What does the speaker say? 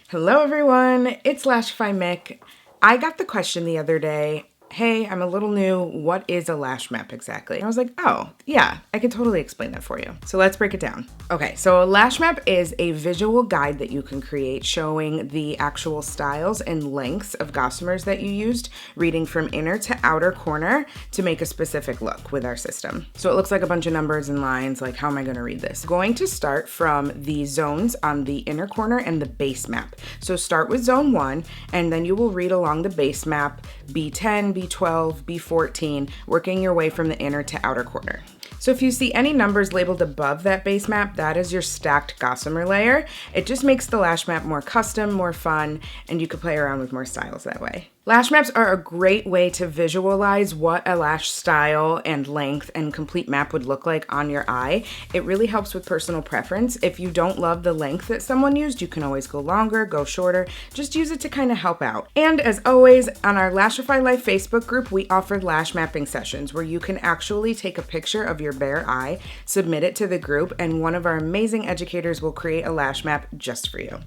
Hello everyone, it's Lashify Mick. I got the question the other day, hey, I'm a little new, what is a lash map exactly? And I was like, oh, yeah, I can totally explain that for you. So let's break it down. Okay, so a lash map is a visual guide that you can create showing the actual styles and lengths of gossamers that you used, reading from inner to outer corner to make a specific look with our system. So it looks like a bunch of numbers and lines, like how am I gonna read this? Going to start from the zones on the inner corner and the base map. So start with zone 1, and then you will read along the base map, B10, B12, B14, working your way from the inner to outer corner. So if you see any numbers labeled above that base map, that is your stacked gossamer layer. It just makes the lash map more custom, more fun, and you can play around with more styles that way. Lash maps are a great way to visualize what a lash style and length and complete map would look like on your eye. It really helps with personal preference. If you don't love the length that someone used, you can always go longer, go shorter, just use it to kind of help out. And as always, on our Lashify Life Facebook group, we offer lash mapping sessions where you can actually take a picture of your bare eye, submit it to the group, and one of our amazing educators will create a lash map just for you.